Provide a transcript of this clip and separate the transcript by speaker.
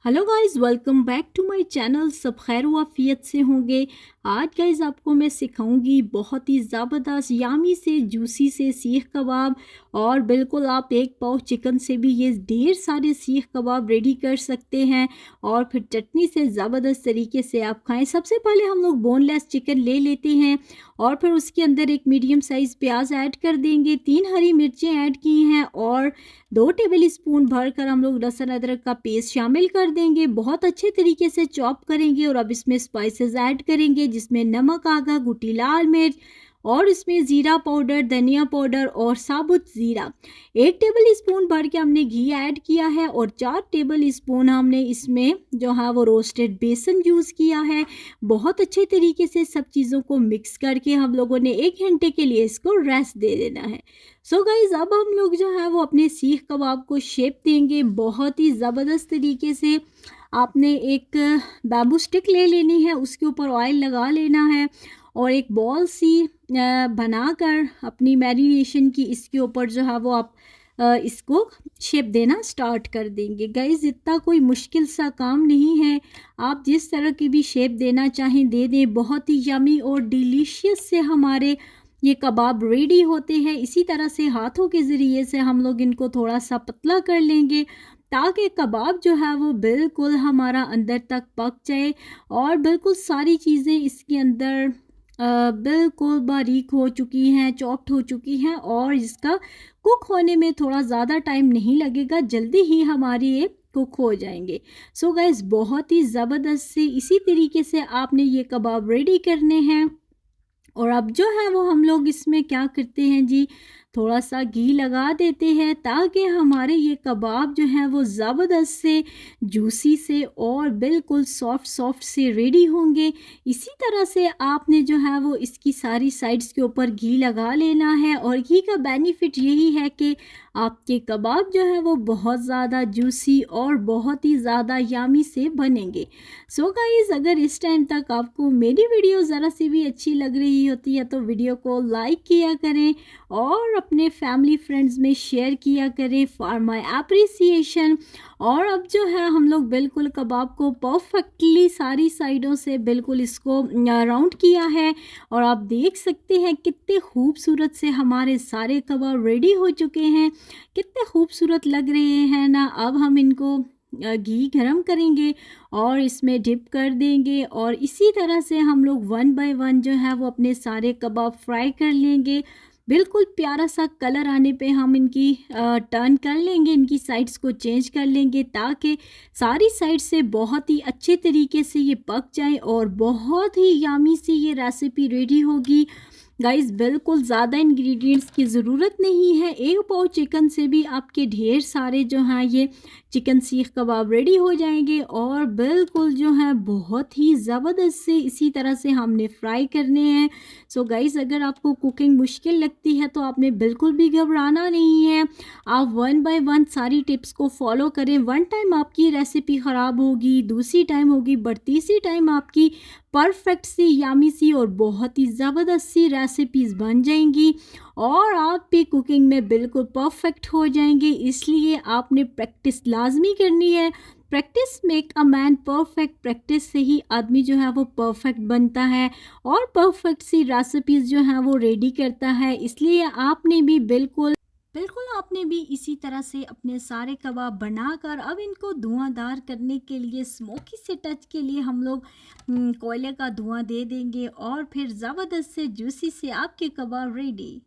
Speaker 1: Hello guys, welcome back to my channel. सब खैर व आफियत से होंगे। आज गाइस आपको मैं सिखाऊंगी बहुत ही ज़बरदस्त यामी से जूसी से सीख कबाब। और बिल्कुल आप एक पाव चिकन से भी ये ढेर सारे सीख कबाब रेडी कर सकते हैं और फिर चटनी से ज़बरदस्त तरीके से आप खाएं। सबसे पहले हम लोग बोनलेस चिकन ले लेते हैं और फिर उसके अंदर एक मीडियम साइज़ प्याज ऐड कर देंगे, 3 हरी मिर्चें ऐड की हैं और 2 टेबल स्पून भरकर हम लोग लहसुन अदरक का पेस्ट शामिल कर देंगे। बहुत अच्छे तरीके से चॉप करेंगे और अब इसमें स्पाइसेस ऐड करेंगे, जिसमें नमक आगा, गुटी लाल मिर्च और इसमें ज़ीरा पाउडर, धनिया पाउडर और साबुत ज़ीरा। 1 टेबल स्पून भर के हमने घी ऐड किया है और 4 टेबल स्पून हमने इसमें जो है वो रोस्टेड बेसन यूज़ किया है। बहुत अच्छे तरीके से सब चीज़ों को मिक्स करके हम लोगों ने 1 घंटे के लिए इसको रेस्ट दे देना है। सो गाइज़, अब हम लोग जो है वो अपने सीख कबाब को शेप देंगे बहुत ही ज़बरदस्त तरीके से। आपने एक बैम्बू स्टिक ले लेनी है, उसके ऊपर ऑयल लगा लेना है और एक बॉल सी बनाकर अपनी मैरिनेशन की इसके ऊपर जो है वो आप इसको शेप देना स्टार्ट कर देंगे। गाइज़, इतना कोई मुश्किल सा काम नहीं है। आप जिस तरह की भी शेप देना चाहें दे दें। बहुत ही यमी और डिलीशियस से हमारे ये कबाब रेडी होते हैं। इसी तरह से हाथों के ज़रिए से हम लोग इनको थोड़ा सा पतला कर लेंगे ताकि कबाब जो है वो बिल्कुल हमारा अंदर तक पक जाए और बिल्कुल सारी चीज़ें इसके अंदर बिल्कुल बारीक हो चुकी हैं, चॉप्ड हो चुकी हैं और इसका कुक होने में थोड़ा ज़्यादा टाइम नहीं लगेगा, जल्दी ही हमारी ये कुक हो जाएंगे। सो गाइस, बहुत ही ज़बरदस्त से इसी तरीके से आपने ये कबाब रेडी करने हैं। और अब जो है वो हम लोग इसमें क्या करते हैं जी, थोड़ा सा घी लगा देते हैं ताकि हमारे ये कबाब जो हैं वो ज़बरदस्त से जूसी से और बिल्कुल सॉफ्ट सॉफ्ट से रेडी होंगे। इसी तरह से आपने जो है वो इसकी सारी साइड्स के ऊपर घी लगा लेना है और घी का बेनिफिट यही है कि आपके कबाब जो है वो बहुत ज़्यादा जूसी और बहुत ही ज़्यादा यामी से बनेंगे। सो गाइस, अगर इस टाइम तक आपको मेरी वीडियो ज़रा सी भी अच्छी लग रही होती है तो वीडियो को लाइक किया करें और अपने फैमिली फ्रेंड्स में शेयर किया करें फॉर माय अप्रिसिएशन। और अब जो है हम लोग बिल्कुल कबाब को परफेक्टली सारी साइडों से बिल्कुल इसको राउंड किया है और आप देख सकते हैं कितने खूबसूरत से हमारे सारे कबाब रेडी हो चुके हैं। कितने खूबसूरत लग रहे हैं ना। अब हम इनको घी गरम करेंगे और इसमें डिप कर देंगे और इसी तरह से हम लोग 1 बाय 1 जो है वो अपने सारे कबाब फ्राई कर लेंगे। बिल्कुल प्यारा सा कलर आने पे हम इनकी टर्न कर लेंगे, इनकी साइड्स को चेंज कर लेंगे ताकि सारी साइड से बहुत ही अच्छे तरीके से ये पक जाए और बहुत ही यामी सी ये रेसिपी रेडी होगी। गाइस, बिल्कुल ज़्यादा इंग्रेडिएंट्स की ज़रूरत नहीं है। 1 पाव चिकन से भी आपके ढेर सारे जो हैं ये चिकन सीख कबाब रेडी हो जाएंगे और बिल्कुल जो है बहुत ही ज़बरदस्त से इसी तरह से हमने फ्राई करने हैं। सो गाइस, अगर आपको कुकिंग मुश्किल लगती है तो आपने बिल्कुल भी घबराना नहीं है। आप 1 बाय 1 सारी टिप्स को फॉलो करें। 1 टाइम आपकी रेसिपी ख़राब होगी, दूसरी टाइम होगी, बट तीसरी टाइम आपकी परफेक्ट सी यामी सी और बहुत ही ज़बरदस्त सी रेसिपीज़ बन जाएंगी और आप भी कुकिंग में बिल्कुल परफेक्ट हो जाएंगे। इसलिए आपने प्रैक्टिस लाजमी करनी है। Practice make a man perfect. Practice से ही आदमी जो है वो परफेक्ट बनता है और परफेक्ट सी रेसिपीज़ जो हैं वो रेडी करता है। इसलिए आपने भी बिल्कुल बिल्कुल आपने भी इसी तरह से अपने सारे कबाब बनाकर अब इनको धुआंधार करने के लिए, स्मोकी से टच के लिए हम लोग कोयले का धुआं दे देंगे और फिर ज़बरदस्त से जूसी से आपके कबाब रेडी।